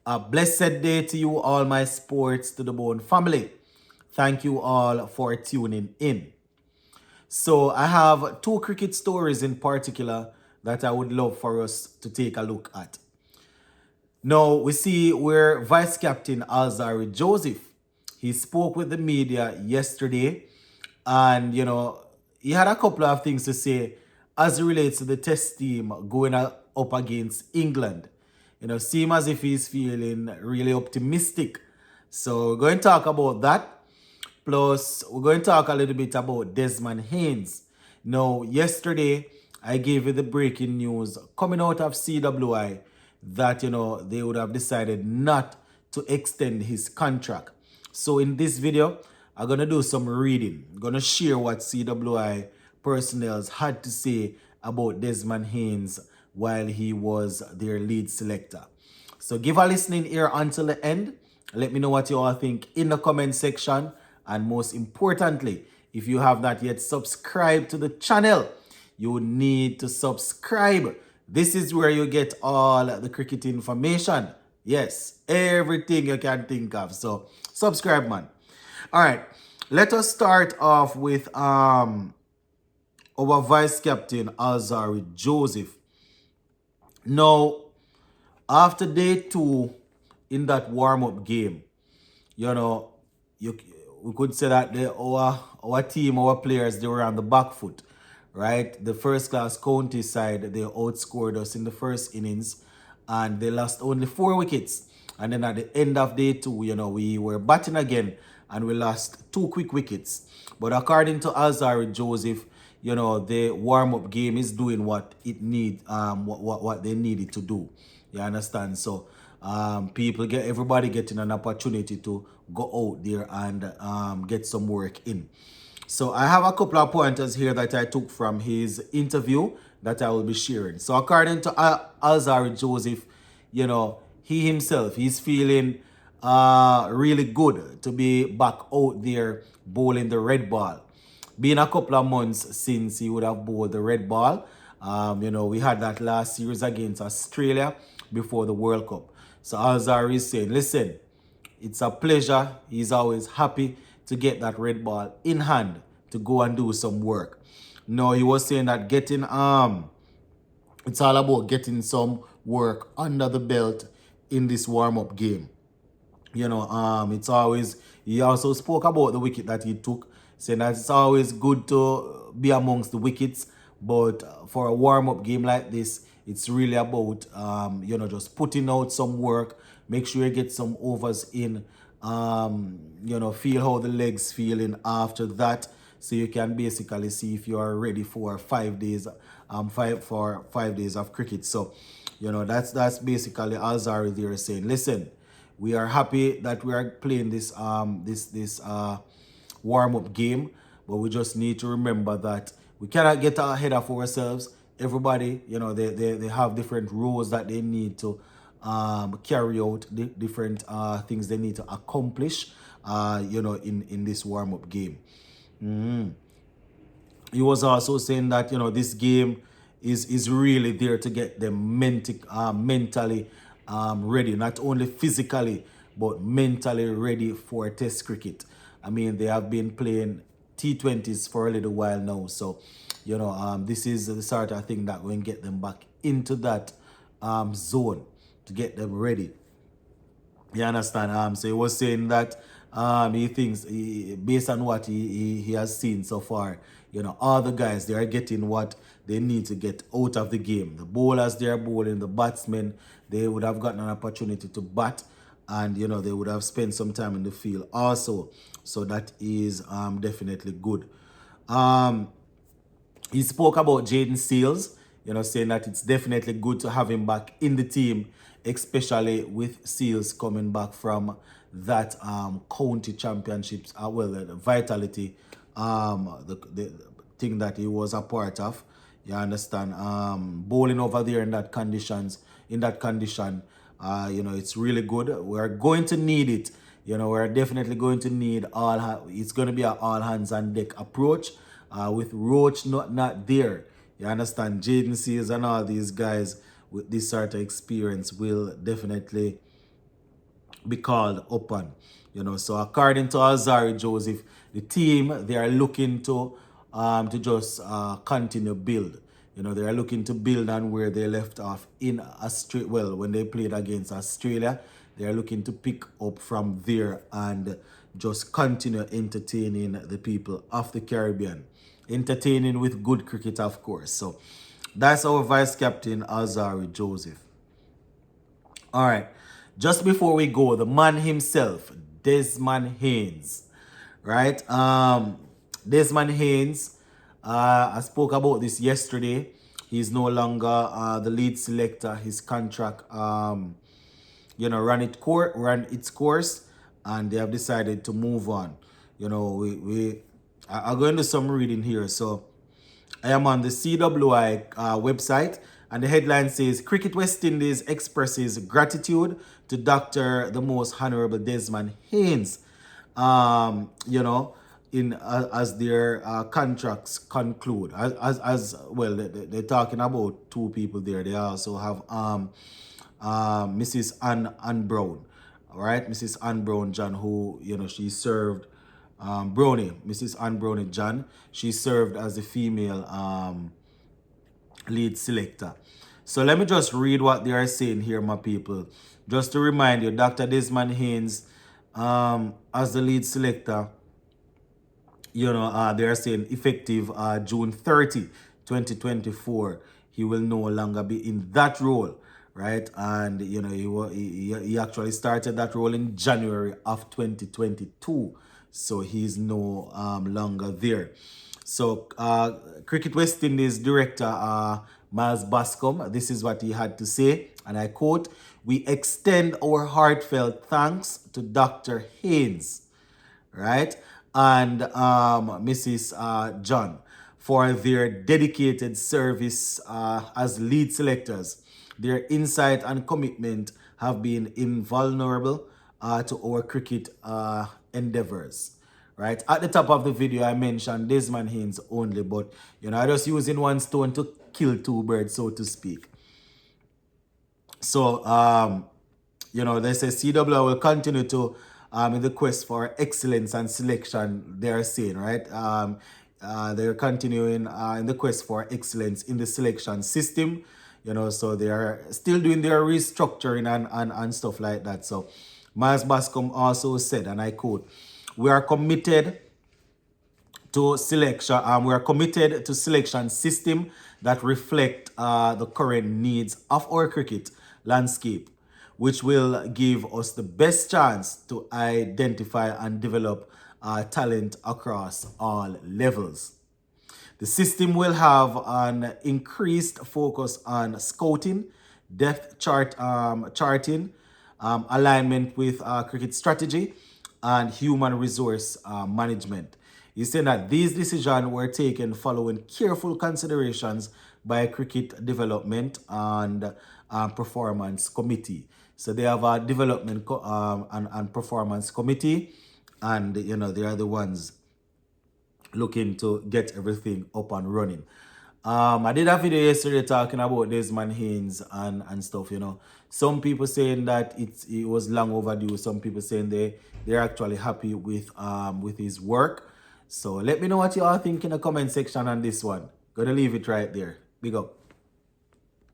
A blessed day to you, all my sports to the bone family. Thank you all for tuning in. So, I have two cricket stories in particular that I would love for us to take a look at. Now, we see where Vice Captain Alzarri Joseph, he spoke with the media yesterday, and he had a couple of things to say as it relates to the test team going up against England. Seem as if he's feeling really optimistic. So we're going to talk about that. Plus, we're going to talk a little bit about Desmond Haynes. Now, yesterday, I gave you the breaking news coming out of CWI that, they would have decided not to extend his contract. So in this video, I'm going to do some reading. I'm going to share what CWI personnel had to say about Desmond Haynes while he was their lead selector. So give a listening ear until the end. Let me know what you all think in the comment section. And most importantly, if you have not yet subscribed to the channel, you need to subscribe. This is where you get all the cricket information. Yes, everything you can think of. So subscribe, man. All right, let us start off with our vice captain, Alzarri Joseph. Now, after day 2 in that warm-up game, we could say that our team, our players, they were on the back foot, right? The first class county side, they outscored us in the first innings and they lost only 4 wickets. And then at the end of day 2, we were batting again and we lost 2 quick wickets. But according to Alzarri Joseph, the warm-up game is doing what it need, what they needed to do. You understand? So everybody getting an opportunity to go out there and get some work in. So I have a couple of pointers here that I took from his interview that I will be sharing. So according to Alzarri Joseph, he himself, he's feeling really good to be back out there bowling the red ball. Been a couple of months since he would have bowled the red ball. We had that last series against Australia before the World Cup. So Alzarri is saying, listen, it's a pleasure. He's always happy to get that red ball in hand to go and do some work. No, he was saying that it's all about getting some work under the belt in this warm-up game. It's always, he also spoke about the wicket that he took, saying that it's always good to be amongst the wickets, but for a warm-up game like this, it's really about, just putting out some work, make sure you get some overs in, feel how the legs feeling after that, so you can basically see if you are ready for 5 days, 5 days of cricket. So, that's basically Alzarri there saying, listen, we are happy that we are playing this warm-up game, but we just need to remember that we cannot get ahead of ourselves. Everybody, they have different roles that they need to carry out, different things they need to accomplish, in this warm-up game. He was also saying that, this game is really there to get them mentally ready, not only physically, but mentally ready for test cricket. I mean, they have been playing T20s for a little while now. So, this is the sort of thing that will get them back into that zone to get them ready. You understand? So he was saying that he thinks, based on what he has seen so far, all the guys, they are getting what they need to get out of the game. The bowlers, they are bowling. The batsmen, they would have gotten an opportunity to bat. And, they would have spent some time in the field also. So that is definitely good. He spoke about Jaden Seals, saying that it's definitely good to have him back in the team, especially with Seals coming back from that county championships, the Vitality, the thing that he was a part of. You understand? Bowling over there in that condition, it's really good. We're going to need it. We're definitely going to need it's going to be an all hands on deck approach. With Roach not there, you understand, Jaden Seals and all these guys with this sort of experience will definitely be called upon. So according to Alzarri Joseph, the team, they are looking to just continue build. They are looking to build on where they left off in Australia. Well, when they played against Australia, they are looking to pick up from there and just continue entertaining the people of the Caribbean. Entertaining with good cricket, of course. So that's our vice captain, Alzarri Joseph. All right. Just before we go, the man himself, Desmond Haynes, right? Desmond Haynes, I spoke about this yesterday. He's no longer the lead selector. His contract, ran its course, and they have decided to move on. I'll go into some reading here. So I am on the CWI website, and the headline says, Cricket West Indies expresses gratitude to Dr. the Most Honorable Desmond Haynes, as their contracts conclude. As well, they're talking about two people there. They also have Mrs. Ann Brown, all right? Mrs. Ann Brown John, who, she served Brownie, Mrs. Ann Brownie John, she served as the female lead selector. So let me just read what they are saying here, my people. Just to remind you, Dr. Desmond Haynes, as the lead selector, they are saying effective June 30, 2024, he will no longer be in that role, right? And, he actually started that role in January of 2022. So he's no longer there. So Cricket West Indies director Miles Bascom, this is what he had to say, and I quote, "We extend our heartfelt thanks to Dr. Haynes, right, and Mrs. John for their dedicated service as lead selectors. Their insight and commitment have been invulnerable to our cricket endeavors." Right? At the top of the video, I mentioned Desmond Haynes only, but, I just using one stone to kill two birds, so to speak. So, they say CWI will continue to, in the quest for excellence and selection, they're saying, right? They're continuing in the quest for excellence in the selection system, so they are still doing their restructuring and stuff like that. So, Miles Bascom also said, and I quote, "We are committed to selection. We are committed to selection system that reflect the current needs of our cricket landscape, which will give us the best chance to identify and develop talent across all levels. The system will have an increased focus on scouting, depth charting, alignment with cricket strategy, and human resource management." He said that these decisions were taken following careful considerations by Cricket Development and Performance Committee. So they have a development and performance committee, and they are the ones looking to get everything up and running. I did a video yesterday talking about Desmond Haynes and stuff, Some people saying that it was long overdue. Some people saying they're actually happy with his work. So let me know what you all think in the comment section on this one. Gonna leave it right there. Big up.